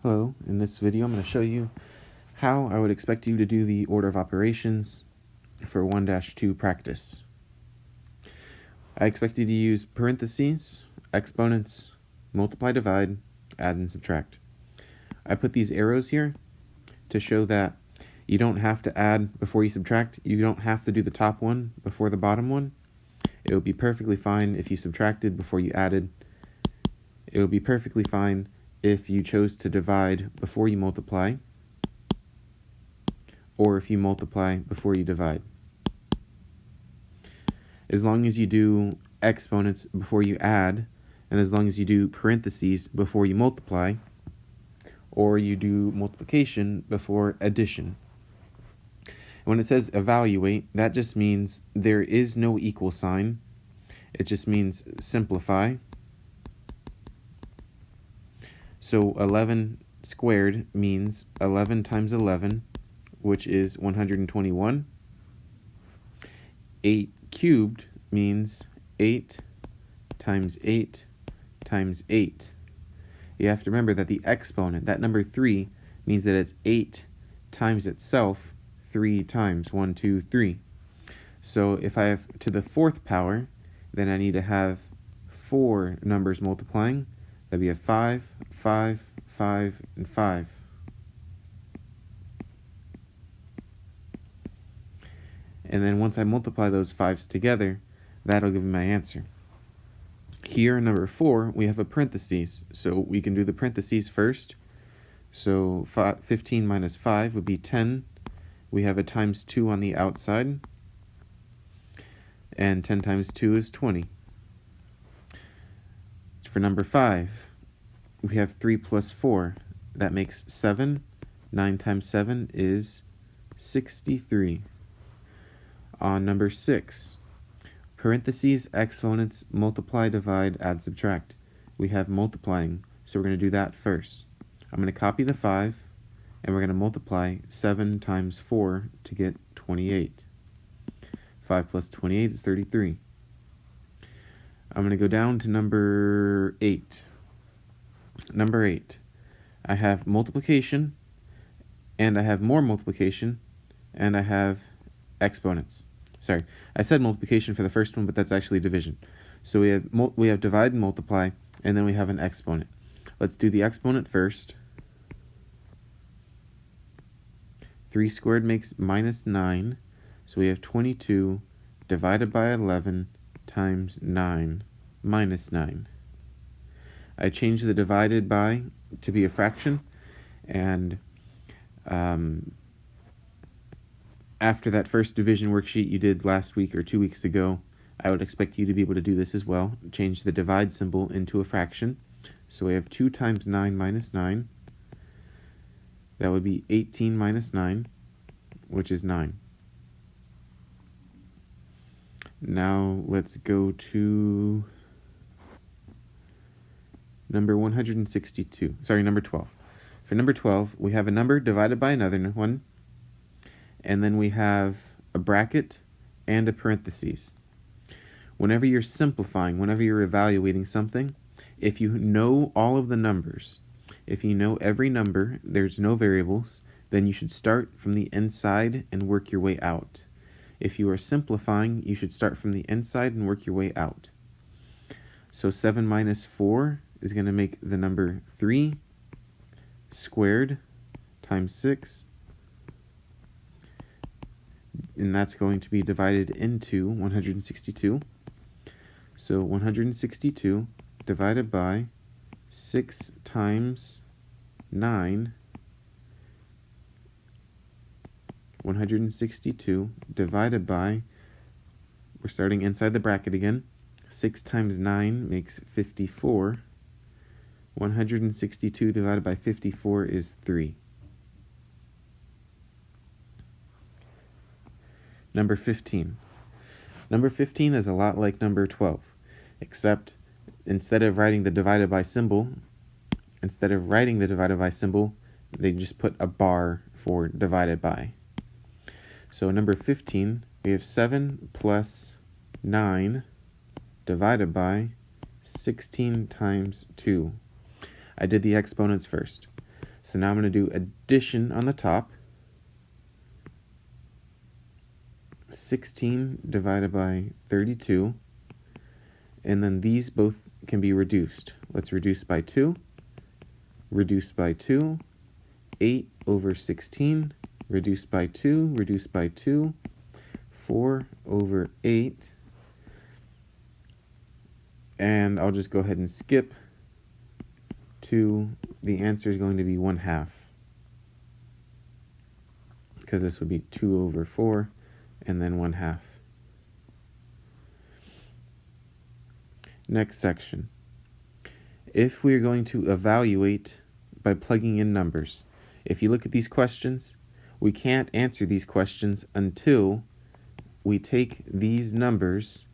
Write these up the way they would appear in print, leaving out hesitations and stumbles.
Hello, in this video I'm going to show you how I would expect you to do the order of operations for 1-2 practice. I expect you to use parentheses, exponents, multiply, divide, add, and subtract. I put these arrows here to show that you don't have to add before you subtract. You don't have to do the top one before the bottom one. It would be perfectly fine if you subtracted before you added. It would be perfectly fine if you chose to divide before you multiply, or if you multiply before you divide. As long as you do exponents before you add, and as long as you do parentheses before you multiply, or you do multiplication before addition. When it says evaluate, that just means there is no equal sign. It just means simplify. So 11 squared means 11 times 11, which is 121. 8 cubed means 8 times 8 times 8. You have to remember that the exponent, that number 3, means that it's 8 times itself 3 times. 1, 2, 3. So if I have to the 4th power, then I need to have 4 numbers multiplying. That'd be a 5, 5, 5, and 5. And then once I multiply those 5s together, that'll give me my answer. Here in number 4, we have a parentheses. So we can do the parentheses first. So 15 minus 5 would be 10. We have a times 2 on the outside. And 10 times 2 is 20. For number 5, we have 3 plus 4. That makes 7. 9 times 7 is 63. On number 6, parentheses, exponents, multiply, divide, add, subtract. We have multiplying, so we're going to do that first. I'm going to copy the 5, and we're going to multiply 7 times 4 to get 28. 5 plus 28 is 33. I'm going to go down to number 8. Number 8. I have multiplication, and I have more multiplication, and I have exponents. Sorry, I said multiplication for the first one, but that's actually division. So we have divide and multiply, and then we have an exponent. Let's do the exponent first. 3 squared makes minus 9, so we have 22 divided by 11 times 9 minus 9. I changed the divided by to be a fraction, and after that first division worksheet you did last week or 2 weeks ago, I would expect you to be able to do this as well. Change the divide symbol into a fraction. So we have 2 times 9 minus 9. That would be 18 minus 9, which is 9. Now let's go to number 162. Sorry, number 12. For number 12, we have a number divided by another one, and then we have a bracket and a parentheses. Whenever you're simplifying, whenever you're evaluating something, if you know all of the numbers, if you know every number, there's no variables, then you should start from the inside and work your way out. If you are simplifying, you should start from the inside and work your way out. So 7 minus 4 is going to make the number 3 squared times 6. And that's going to be divided into 162. So 162 divided by 6 times 9. 162 divided by, we're starting inside the bracket again, 6 times 9 makes 54. 162 divided by 54 is 3. Number 15. Number 15 is a lot like number 12, except instead of writing the divided by symbol, they just put a bar for divided by. So number 15, we have 7 plus 9 divided by 16 times 2. I did the exponents first. So now I'm going to do addition on the top. 16 divided by 32. And then these both can be reduced. Let's reduce by 2. Reduce by 2. 8 over 16. Reduce by 2. Reduce by 2. 4 over 8. And I'll just go ahead and skip to the answer is going to be 1/2. Because this would be 2 over 4 and then 1/2. Next section. If we're going to evaluate by plugging in numbers, if you look at these questions, we can't answer these questions until we take these numbers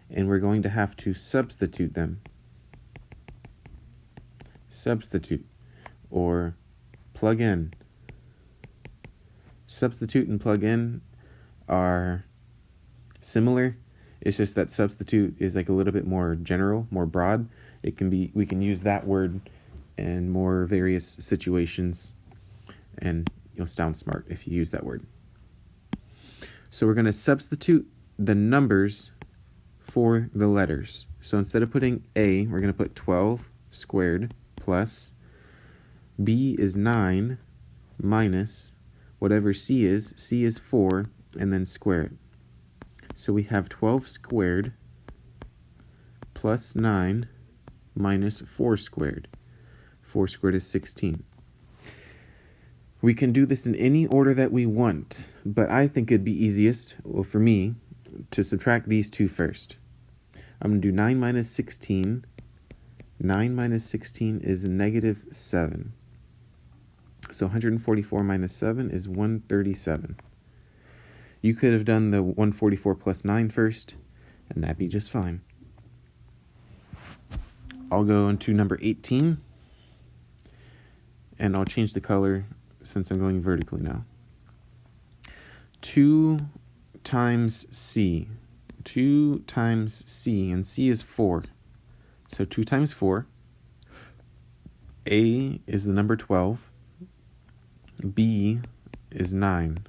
and we're going to have to substitute them. Substitute or plug in. Substitute and plug in are similar. It's just that substitute is like a little bit more general, more broad. We can use that word in more various situations, and you'll sound smart if you use that word. So we're going to substitute the numbers for the letters. So instead of putting A, we're going to put 12 squared plus B is 9 minus whatever C is 4, and then square it. So we have 12 squared plus 9 minus 4 squared. 4 squared is 16. We can do this in any order that we want, but I think it'd be easiest, well, for me, to subtract these two first. I'm going to do 9 minus 16. 9 minus 16 is negative 7. So 144 minus 7 is 137. You could have done the 144 plus 9 first, and that'd be just fine. I'll go into number 18, and I'll change the color since I'm going vertically now. 2 times C. 2 times C, and C is 4. So 2 times 4. A is the number 12. B is 9.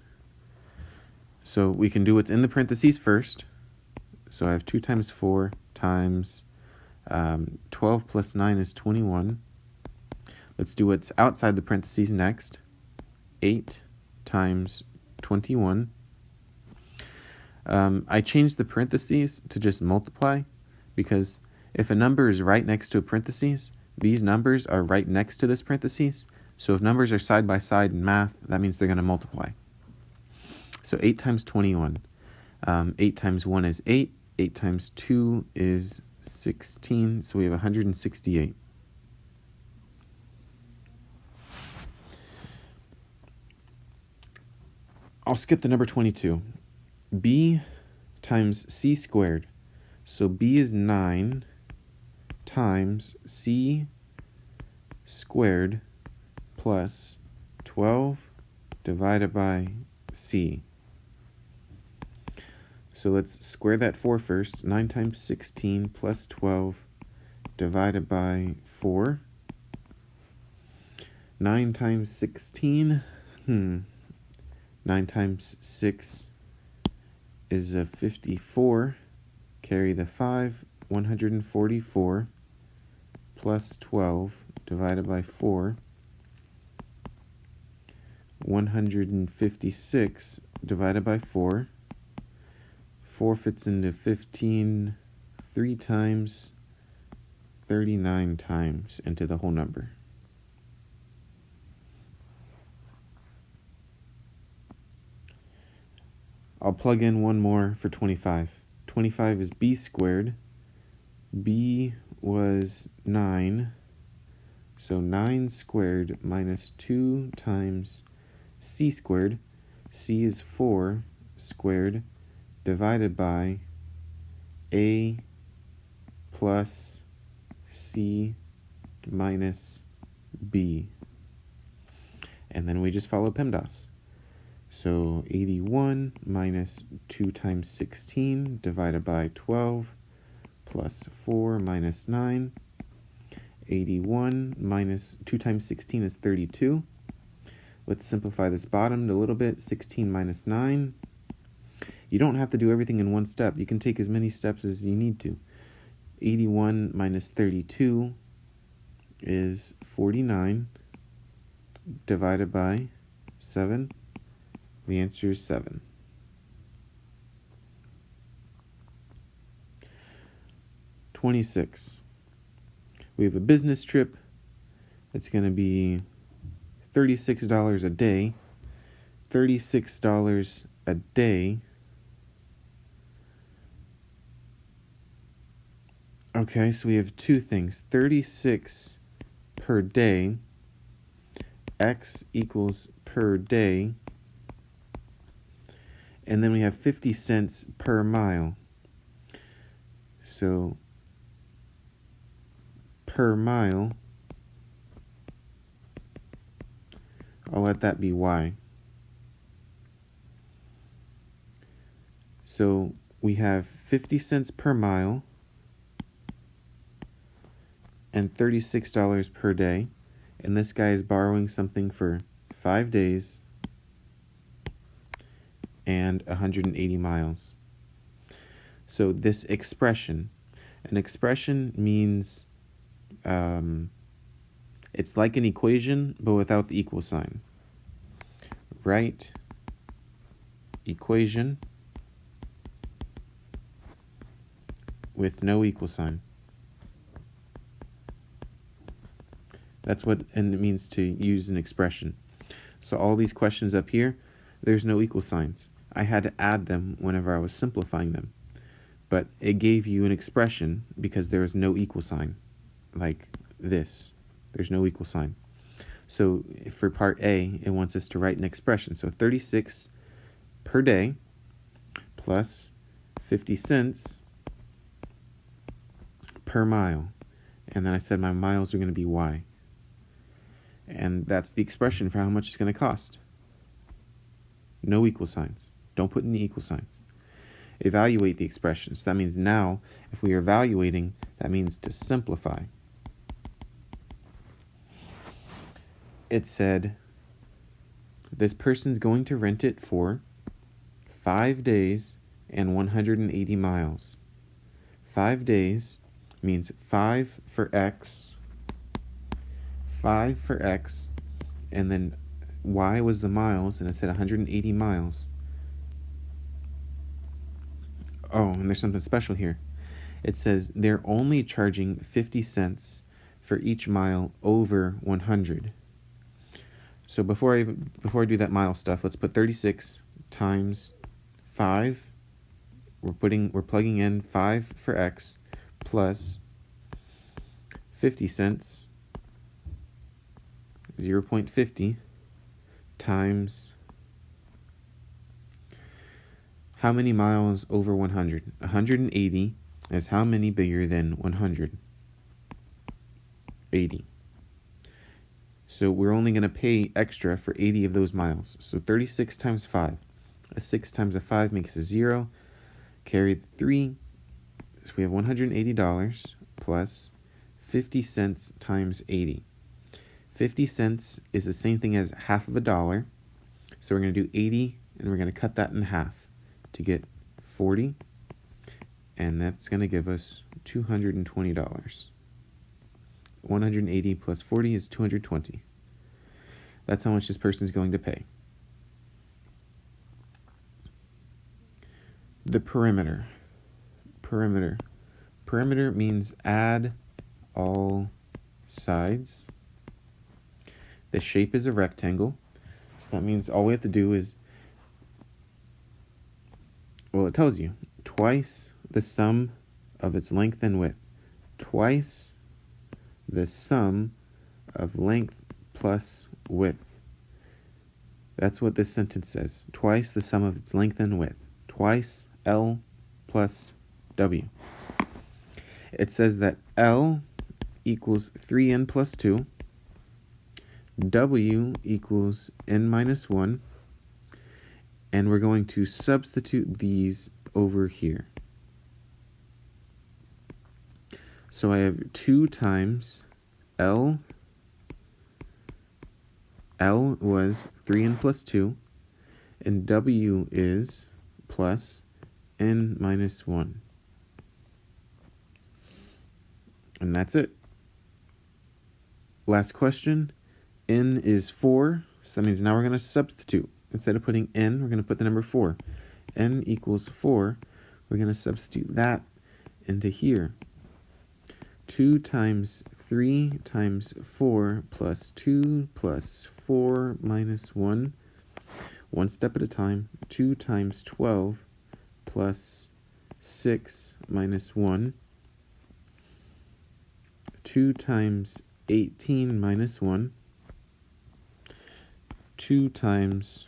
So we can do what's in the parentheses first. So I have 2 times 4 times 12 plus 9 is 21. Let's do what's outside the parentheses next. 8 times 21. I changed the parentheses to just multiply, because if a number is right next to a parentheses, these numbers are right next to this parentheses. So if numbers are side by side in math, that means they're going to multiply. So 8 times 21. 8 times 1 is 8. 8 times 2 is 16. So we have 168. I'll skip the number 22. B times C squared. So B is 9 times C squared plus 12 divided by C. So let's square that 4 first. 9 times 16 plus 12 divided by 4. 9 times 16. 9 times 6 is a 54. Carry the 5. 144 plus 12 divided by 4. 156 divided by 4. 4 fits into 15 3 times, 39 times into the whole number. I'll plug in one more for 25. 25 is B squared. B was 9. So 9 squared minus 2 times C squared. C is 4 squared divided by A plus C minus B. And then we just follow PEMDAS. So 81 minus 2 times 16 divided by 12 plus 4 minus 9. 81 minus 2 times 16 is 32. Let's simplify this bottom a little bit. 16 minus 9. You don't have to do everything in one step. You can take as many steps as you need to. 81 minus 32 is 49 divided by 7. The answer is 7. $26. We have a business trip. It's going to be $36 a day. $36 a day. Okay, so we have two things. 36 per day. X equals per day. And then we have 50 cents per mile. So per mile, I'll let that be Y. So we have 50 cents per mile and $36 per day. And this guy is borrowing something for 5 days and 180 miles. So this expression, an expression means it's like an equation, but without the equal sign. Write equation with no equal sign. That's what it means to use an expression. So all these questions up here, there's no equal signs. I had to add them whenever I was simplifying them. But it gave you an expression because there is no equal sign. Like this. There's no equal sign. So for part A, it wants us to write an expression. So 36 per day plus 50 cents per mile. And then I said my miles are going to be Y. And that's the expression for how much it's going to cost. No equal signs. Don't put any equal signs. Evaluate the expression. So that means now, if we are evaluating, that means to simplify. It said, this person's going to rent it for 5 days and 180 miles. 5 days means 5 for X, 5 for X, and then Y was the miles, and it said 180 miles. Oh, and there's something special here. It says they're only charging 50 cents for each mile over 100. So before I do that mile stuff, let's put 36 times 5. We're plugging in 5 for X plus 50 cents, 0.50 times how many miles over 100? 180 is how many bigger than 100? 80. So we're only going to pay extra for 80 of those miles. So 36 times 5. A 6 times a 5 makes a 0. Carry 3. So we have $180 plus 50 cents times 80. 50 cents is the same thing as half of a dollar. So we're going to do 80, and we're going to cut that in half to get 40. And that's going to give us $220. 180 plus 40 is 220. That's how much this person is going to pay. The perimeter. Perimeter means add all sides. The shape is a rectangle. So that means all we have to do is, well, it tells you twice the sum of its length and width. Twice the sum of length plus width. That's what this sentence says. Twice the sum of its length and width. Twice L plus W. It says that L equals 3n plus 2. W equals n minus 1. And we're going to substitute these over here. So I have 2 times L L was 3n plus 2, and W is plus n minus 1. And that's it. Last question. N is 4, so that means now we're going to substitute. Instead of putting n, we're going to put the number 4. N equals 4. We're going to substitute that into here. 2 times 3 times 4 plus 2 plus 4 minus 1. One step at a time. 2 times 12 plus 6 minus 1. 2 times 18 minus 1. 2 times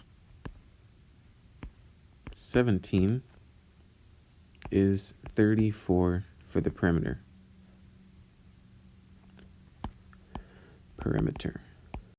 17 is 34 for the perimeter.